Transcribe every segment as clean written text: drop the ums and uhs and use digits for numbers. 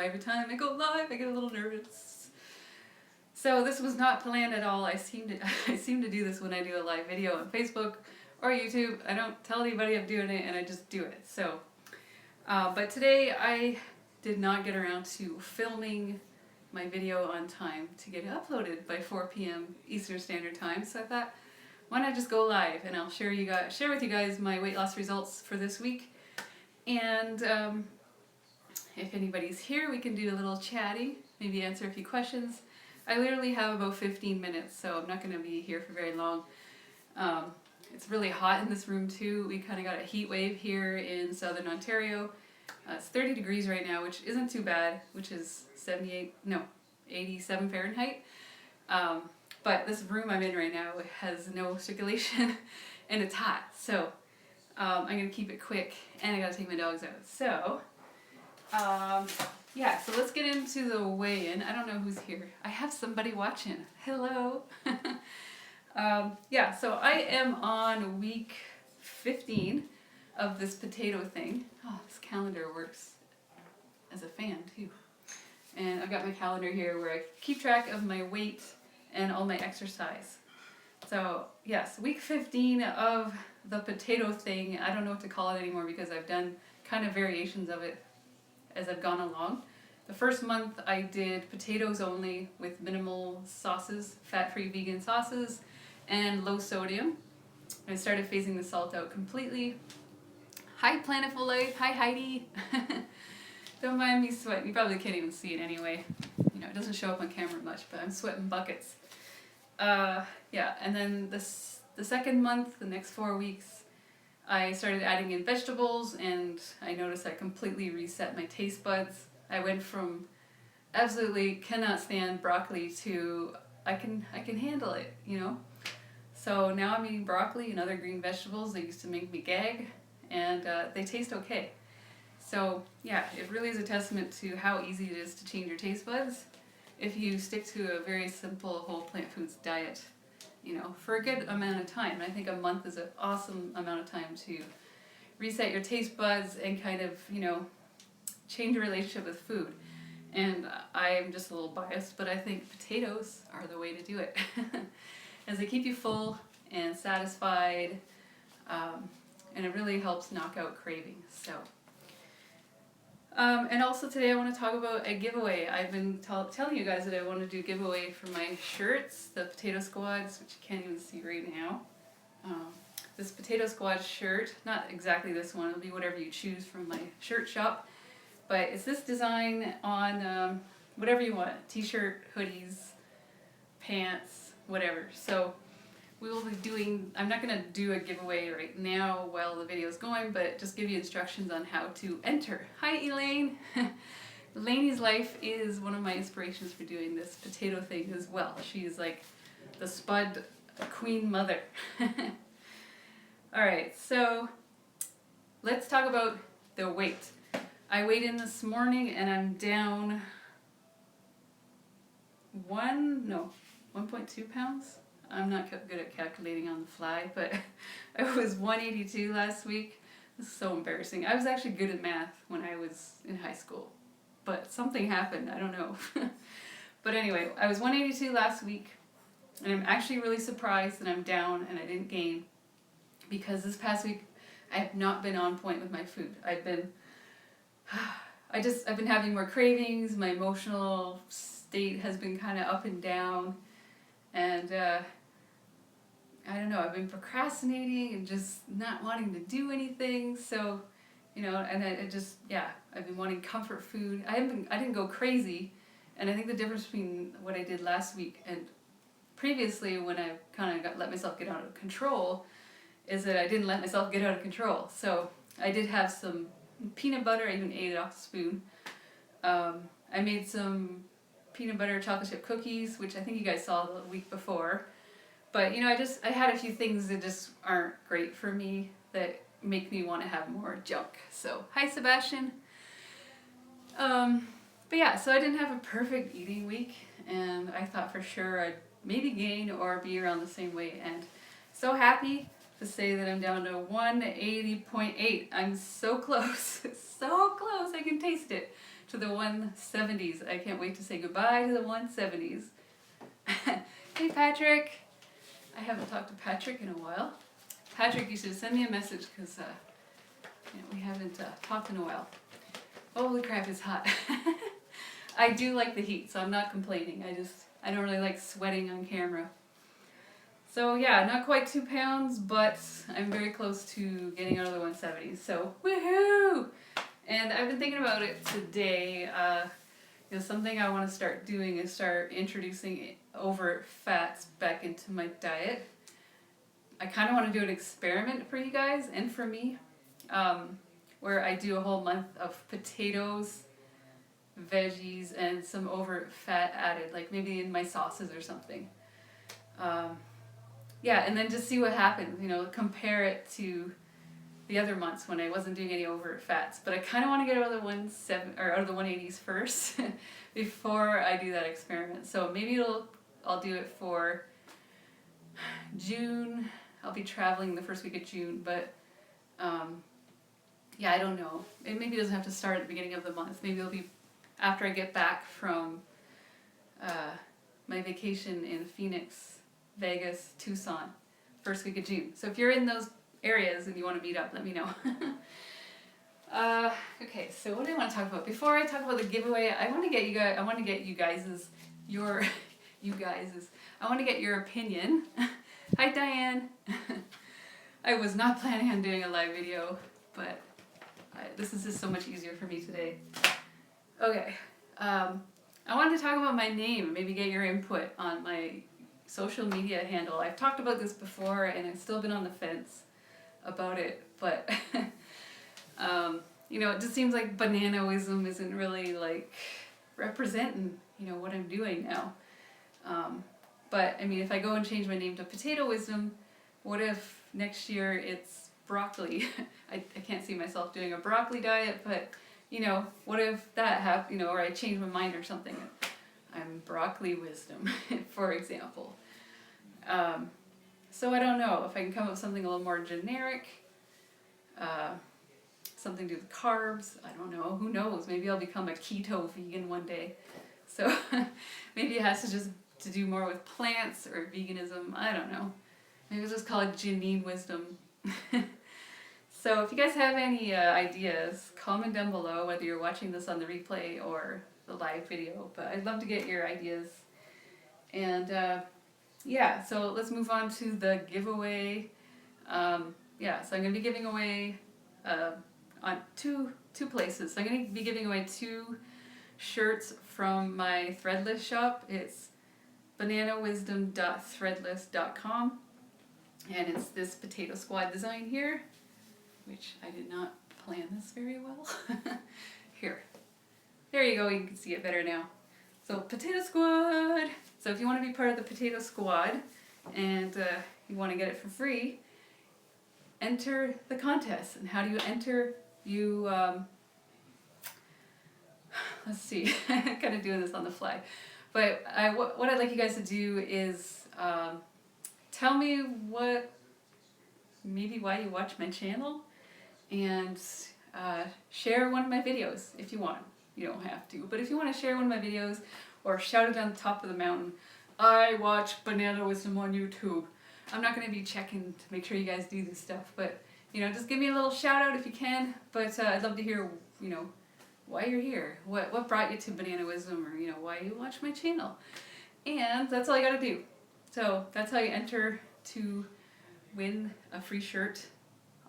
every time I go live, I get a little nervous. So this was not planned at all. I seem to do this when I do a live video on Facebook or YouTube. I don't tell anybody I'm doing it, and I just do it. So, but today I did not get around to filming my video on time to get it uploaded by 4 p.m. Eastern Standard Time. So I thought, why not just go live, and I'll share with you guys my weight loss results for this week. And if anybody's here, we can do a little chatting, maybe answer a few questions. I literally have about 15 minutes, so I'm not going to be here for very long. It's really hot in this room too. We kind of got a heat wave here in southern Ontario. It's 30 degrees right now, which isn't too bad, which is 87 Fahrenheit. But this room I'm in right now has no circulation and it's hot. So I'm going to keep it quick, and I got to take my dogs out. So yeah, so let's get into the weigh-in. I don't know who's here. I have somebody watching. Hello. Yeah, so I am on week 15 of this potato thing. Oh, this calendar works as a fan too. And I've got my calendar here where I keep track of my weight and all my exercise. So yes, week 15 of the potato thing. I don't know what to call it anymore because I've done kind of variations of it as I've gone along. The first month I did potatoes only with minimal sauces, fat-free vegan sauces, and low sodium. I started phasing the salt out completely. Hi Planetful Life, hi Heidi. Don't mind me sweating. You probably can't even see it anyway. You know, it doesn't show up on camera much, but I'm sweating buckets. Yeah, and then the second month, the next 4 weeks, I started adding in vegetables, and I noticed I completely reset my taste buds. I went from absolutely cannot stand broccoli to I can handle it, you know? So now I'm eating broccoli and other green vegetables that used to make me gag, and they taste okay. So yeah, it really is a testament to how easy it is to change your taste buds if you stick to a very simple whole plant foods diet, you know, for a good amount of time. And I think a month is an awesome amount of time to reset your taste buds and kind of, you know, change your relationship with food. And I'm just a little biased, but I think potatoes are the way to do it. As they keep you full and satisfied, and it really helps knock out cravings. So, and also today I want to talk about a giveaway. I've been telling you guys that I want to do a giveaway for my shirts, the Potato Squads, which you can't even see right now. This Potato Squad shirt, not exactly this one, it'll be whatever you choose from my shirt shop, but it's this design on whatever you want, t-shirt, hoodies, pants, whatever. So we will be doing, I'm not going to do a giveaway right now while the video is going, but just give you instructions on how to enter. Hi Elaine! Elaine's life is one of my inspirations for doing this potato thing as well. She's like the spud queen mother. Alright, so let's talk about the weight. I weighed in this morning and I'm down 1.2 pounds. I'm not good at calculating on the fly, but I was 182 last week. This is so embarrassing. I was actually good at math when I was in high school, but something happened. I don't know. But anyway, I was 182 last week, and I'm actually really surprised that I'm down and I didn't gain, because this past week I have not been on point with my food. I've been having more cravings. My emotional state has been kind of up and down, and I don't know, I've been procrastinating and just not wanting to do anything. So, you know, and I've been wanting comfort food. I didn't go crazy, and I think the difference between what I did last week and previously, when I kind of let myself get out of control, is that I didn't let myself get out of control. So I did have some peanut butter. I even ate it off the spoon. I made some peanut butter chocolate chip cookies, which I think you guys saw the week before. But, you know, I had a few things that just aren't great for me that make me want to have more junk. So, hi Sebastian. But yeah, so I didn't have a perfect eating week, and I thought for sure I'd maybe gain or be around the same weight, and so happy to say that I'm down to 180.8. I'm so close, so close, I can taste it, to the 170s. I can't wait to say goodbye to the 170s. Hey Patrick! I haven't talked to Patrick in a while. Patrick, you should send me a message because we haven't talked in a while. Holy crap, it's hot. I do like the heat, so I'm not complaining. I don't really like sweating on camera. So yeah, not quite 2 pounds, but I'm very close to getting out of the 170s. So woohoo! And I've been thinking about it today. Something I want to start doing is start introducing overt fats back into my diet. I kind of want to do an experiment for you guys and for me, where I do a whole month of potatoes, veggies, and some overt fat added, like maybe in my sauces or something. Yeah, and then just see what happens, compare it to the other months when I wasn't doing any overt fats. But I kind of want to get out of the out of the 180s first before I do that experiment. So maybe I'll do it for June. I'll be traveling the first week of June, but yeah, I don't know. It maybe doesn't have to start at the beginning of the month. Maybe it'll be after I get back from my vacation in Phoenix, Vegas, Tucson, first week of June. So if you're in those areas and you want to meet up, let me know. Okay, so what do I want to talk about? Before I talk about the giveaway, I want to get your opinion. Hi Diane. I was not planning on doing a live video, but this is just so much easier for me today. Okay, I wanted to talk about my name and maybe get your input on my social media handle. I've talked about this before and I've still been on the fence about it, but it just seems like bananaism isn't really like representing what I'm doing now. But I mean, if I go and change my name to Potato Wisdom, what if next year it's broccoli? I can't see myself doing a broccoli diet, but what if that happens, or I change my mind or something. I'm Broccoli Wisdom, for example. So I don't know if I can come up with something a little more generic, something to do with carbs. I don't know. Who knows? Maybe I'll become a keto vegan one day. So maybe it has to do more with plants or veganism. I don't know. Maybe we'll just call it Janine Wisdom. So if you guys have any ideas, comment down below whether you're watching this on the replay or the live video. But I'd love to get your ideas. And yeah, so let's move on to the giveaway. Yeah, so I'm going to be giving away on two places. So I'm going to be giving away 2 shirts from my Threadless shop. It's bananawisdom.threadless.com, and it's this potato squad design here, which I did not plan this very well. Here. There you go, you can see it better now. So Potato Squad. So if you want to be part of the Potato Squad and you want to get it for free, enter the contest. And how do you enter? You, let's see, I'm kind of doing this on the fly. But what I'd like you guys to do is tell me maybe why you watch my channel, and share one of my videos if you want. You don't have to, but if you want to share one of my videos or shout it on the top of the mountain, I watch Banana Wisdom on YouTube. I'm not going to be checking to make sure you guys do this stuff, but just give me a little shout out if you can. But I'd love to hear why you're here, what brought you to Banana Wisdom, or why you watch my channel. And that's all you gotta do. So that's how you enter to win a free shirt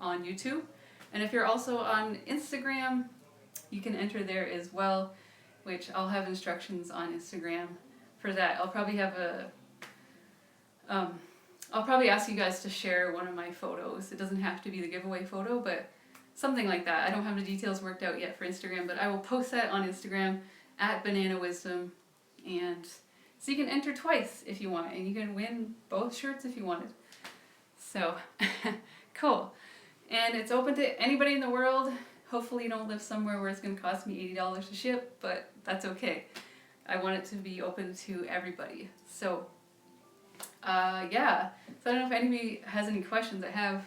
on YouTube. And if you're also on Instagram, you can enter there as well, which I'll have instructions on Instagram for that. I'll probably have I'll probably ask you guys to share one of my photos. It doesn't have to be the giveaway photo, but something like that. I don't have the details worked out yet for Instagram, but I will post that on Instagram at Banana Wisdom. And so you can enter twice if you want, and you can win both shirts if you wanted. So, cool. And it's open to anybody in the world. Hopefully you don't live somewhere where it's going to cost me $80 to ship, but that's okay. I want it to be open to everybody. So, Yeah. So I don't know if anybody has any questions. I have.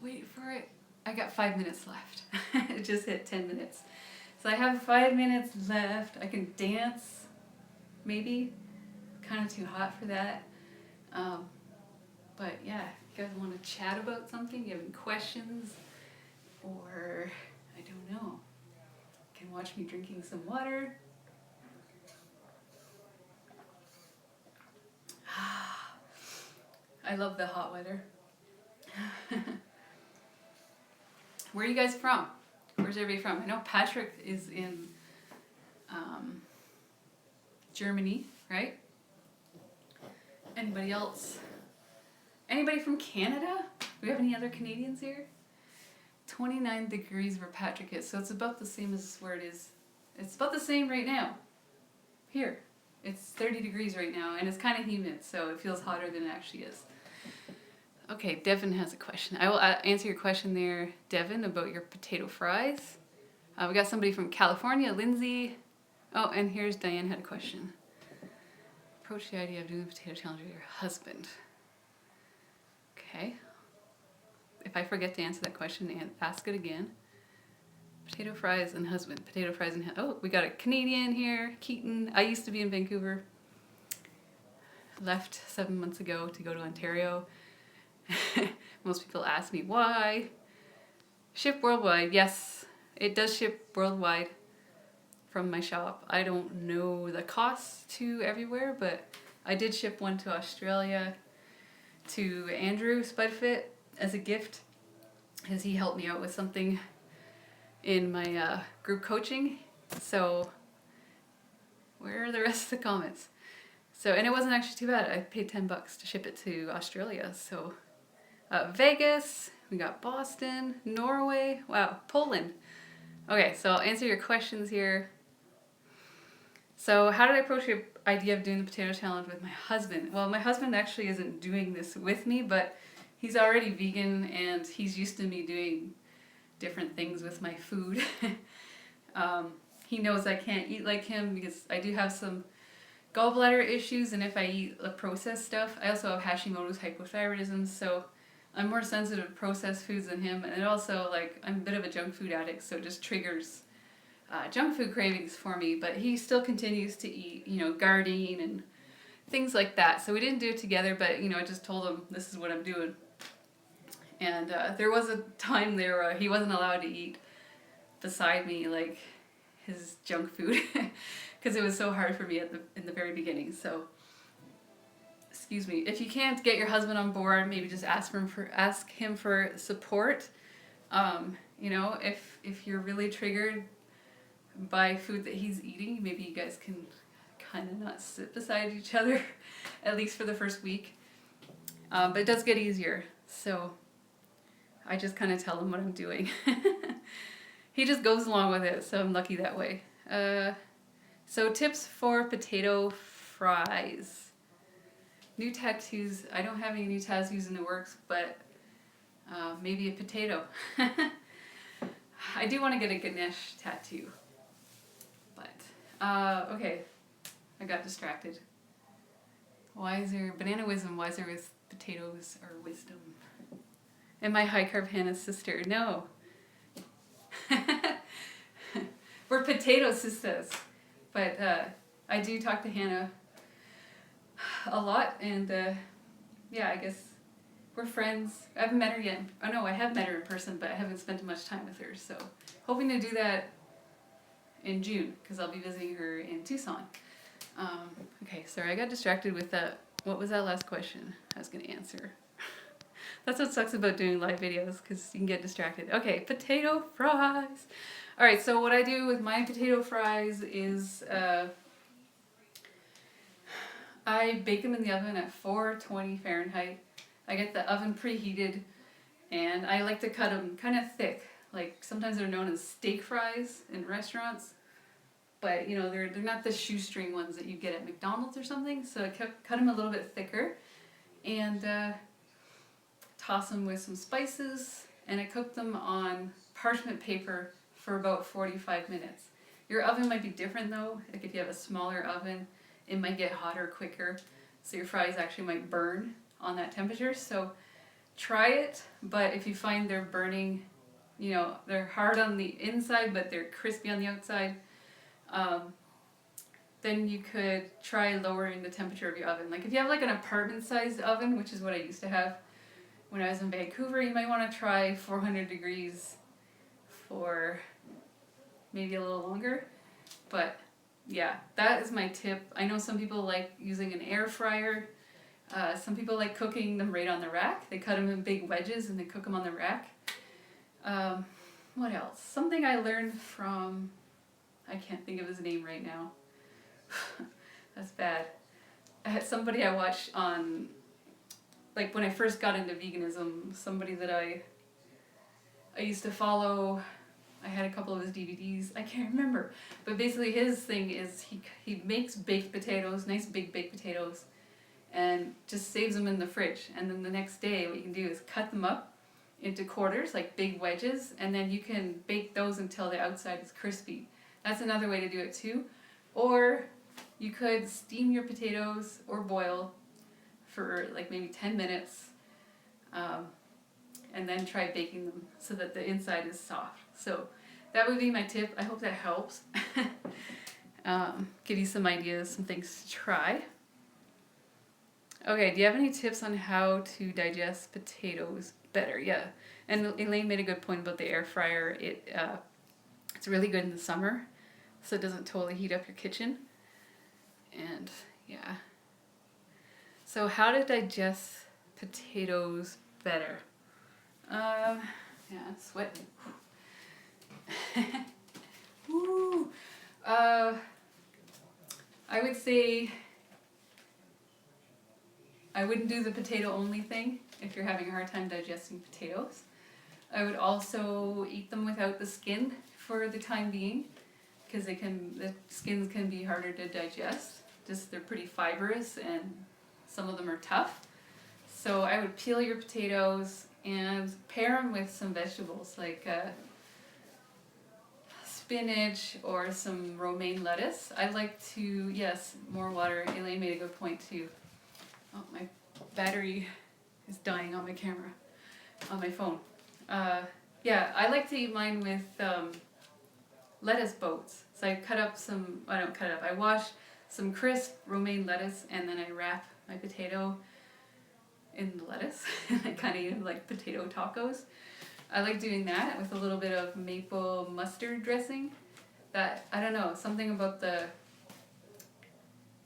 Wait for it. I got 5 minutes left. It just hit 10 minutes. So I have 5 minutes left. I can dance, maybe. Kind of too hot for that. But yeah, if you guys want to chat about something, you have any questions, or I don't know, you can watch me drinking some water. I love the hot weather. Where are you guys from? Where's everybody from? I know Patrick is in Germany, right? Anybody else? Anybody from Canada? Do we have any other Canadians here? 29 degrees where Patrick is, so it's about the same as where it is. It's about the same right now. Here. It's 30 degrees right now, and it's kind of humid, so it feels hotter than it actually is. Okay, Devin has a question. I will answer your question there, Devin, about your potato fries. We got somebody from California, Lindsay. Oh, and here's Diane had a question. Approach the idea of doing the potato challenge with your husband. Okay. If I forget to answer that question, ask it again. Potato fries and husband. Potato fries and oh, we got a Canadian here, Keaton. I used to be in Vancouver. Left 7 months ago to go to Ontario. Most people ask me why. Ship worldwide. Yes, it does ship worldwide from my shop. I don't know the cost to everywhere, but I did ship one to Australia to Andrew Spudfit as a gift, as he helped me out with something in my group coaching. So where are the rest of the comments? So, and it wasn't actually too bad. I paid $10 to ship it to Australia. So Vegas, we got Boston, Norway, wow, Poland. Okay, so I'll answer your questions here. So how did I approach the idea of doing the potato challenge with my husband? Well, my husband actually isn't doing this with me, but he's already vegan and he's used to me doing different things with my food. He knows I can't eat like him because I do have some gallbladder issues, and if I eat processed stuff, I also have Hashimoto's hypothyroidism, so I'm more sensitive to processed foods than him, and it also, like, I'm a bit of a junk food addict, so it just triggers junk food cravings for me, but he still continues to eat, you know, gardein and things like that. So we didn't do it together, but, you know, I just told him this is what I'm doing. And there was a time there where he wasn't allowed to eat beside me, like, his junk food, because it was so hard for me in the very beginning. So, excuse me. If you can't get your husband on board, maybe just ask him for support. You know, if you're really triggered by food that he's eating, maybe you guys can kind of not sit beside each other, at least for the first week. But it does get easier, so I just kind of tell him what I'm doing. He just goes along with it, so I'm lucky that way. So tips for potato fries. New tattoos. I don't have any new tattoos in the works, but maybe a potato. I do want to get a Ganesh tattoo. But, okay. I got distracted. Wiser, banana wisdom, wiser with potatoes or wisdom. Am I high carb Hannah's sister? No. We're potato sisters. But I do talk to Hannah a lot, and yeah, I guess we're friends. I haven't met her yet. Oh no, I have met her in person, but I haven't spent much time with her, so hoping to do that in June, because I'll be visiting her in Tucson. Okay, sorry, I got distracted with that. What was that last question I was going to answer? That's what sucks about doing live videos, because you can get distracted. Okay, potato fries. All right, so what I do with my potato fries is I bake them in the oven at 420 Fahrenheit. I get the oven preheated, and I like to cut them kind of thick. Like, sometimes they're known as steak fries in restaurants, but, you know, they're not the shoestring ones that you get at McDonald's or something, so I cut them a little bit thicker, and toss them with some spices, and I cook them on parchment paper for about 45 minutes. Your oven might be different though. Like if you have a smaller oven, it might get hotter quicker. So your fries actually might burn on that temperature. So try it, but if you find they're burning, you know, they're hard on the inside, but they're crispy on the outside, then you could try lowering the temperature of your oven. Like if you have like an apartment-sized oven, which is what I used to have when I was in Vancouver, you might want to try 400 degrees for maybe a little longer. But yeah, that is my tip. I know some people like using an air fryer. Some people like cooking them right on the rack. They cut them in big wedges and they cook them on the rack. What else? Something I learned from, I can't think of his name right now. That's bad. I had somebody I watched on, like when I first got into veganism, somebody that I used to follow. I had a couple of his DVDs. I can't remember. But basically his thing is he makes baked potatoes, nice big baked potatoes, and just saves them in the fridge. And then the next day what you can do is cut them up into quarters, like big wedges, and then you can bake those until the outside is crispy. That's another way to do it too. Or you could steam your potatoes or boil for like maybe 10 minutes and then try baking them so that the inside is soft. So that would be my tip. I hope that helps. Give you some ideas, some things to try. Okay, do you have any tips on how to digest potatoes better? Yeah, and Elaine made a good point about the air fryer. It's really good in the summer, so it doesn't totally heat up your kitchen. And yeah. So how to digest potatoes better? Yeah, I'm sweating. Woo. I would say I wouldn't do the potato only thing if you're having a hard time digesting potatoes. I would also eat them without the skin for the time being, because the skins can be harder to digest. Just they're pretty fibrous and some of them are tough. So I would peel your potatoes and pair them with some vegetables like spinach or some romaine lettuce. I like to, yes, more water. Elaine made a good point too. Oh, my battery is dying on my camera, on my phone. Yeah, I like to eat mine with lettuce boats. So I cut up some, I don't cut it up, I wash some crisp romaine lettuce and then I wrap my potato in the lettuce. I kind of eat them like potato tacos. I like doing that with a little bit of maple mustard dressing. That, I don't know, something about the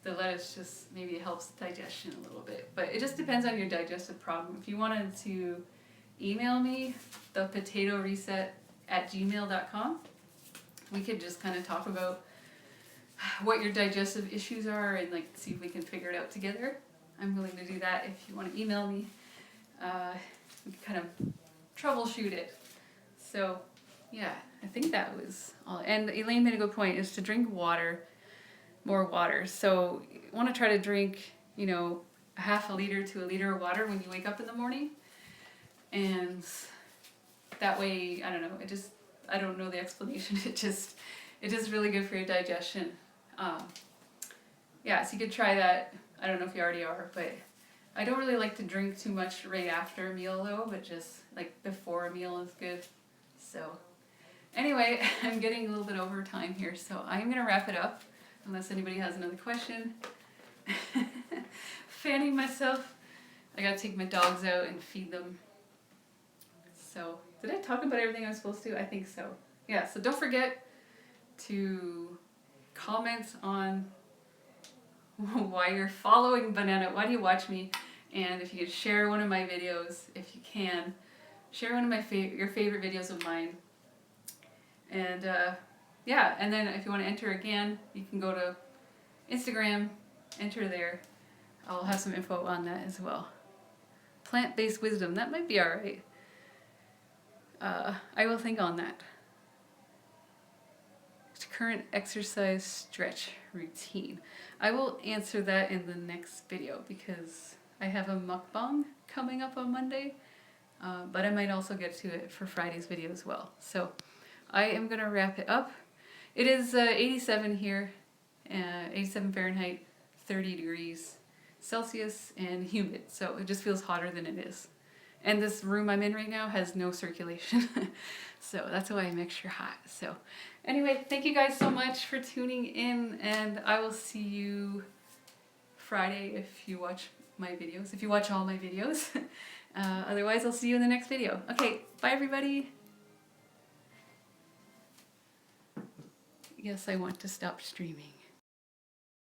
lettuce just maybe helps digestion a little bit. But it just depends on your digestive problem. If you wanted to email me, thepotatoreset@gmail.com, we could just kind of talk about what your digestive issues are and like see if we can figure it out together. I'm willing to do that if you want to email me. We can kind of troubleshoot it. So yeah, I think that was all. And Elaine made a good point, is to drink water, more water. So you want to try to drink, you know, a half a liter to a liter of water when you wake up in the morning. And that way, I don't know, I don't know the explanation. It's just really good for your digestion. Yeah, so you could try that. I don't know if you already are, but I don't really like to drink too much right after a meal though, but just like before a meal is good. So anyway, I'm getting a little bit over time here, so I'm going to wrap it up unless anybody has another question. Fanning myself. I got to take my dogs out and feed them. So did I talk about everything I was supposed to? I think so. Yeah, so don't forget to comment on why you're following Banana. Why do you watch me? And if you could share one of my videos, if you can, share one of my your favorite videos of mine. And yeah, and then if you want to enter again, you can go to Instagram, enter there. I'll have some info on that as well. Plant-based wisdom, that might be alright. I will think on that. Current exercise stretch routine. I will answer that in the next video because I have a mukbang coming up on Monday, but I might also get to it for Friday's video as well. So I am going to wrap it up. It is 87 here, 87 Fahrenheit, 30 degrees Celsius, and humid. So it just feels hotter than it is. And this room I'm in right now has no circulation. So that's why I'm extra hot. So anyway, thank you guys so much for tuning in, and I will see you Friday if you watch my videos, if you watch all my videos. Otherwise, I'll see you in the next video. Okay, bye everybody. Yes, I want to stop streaming.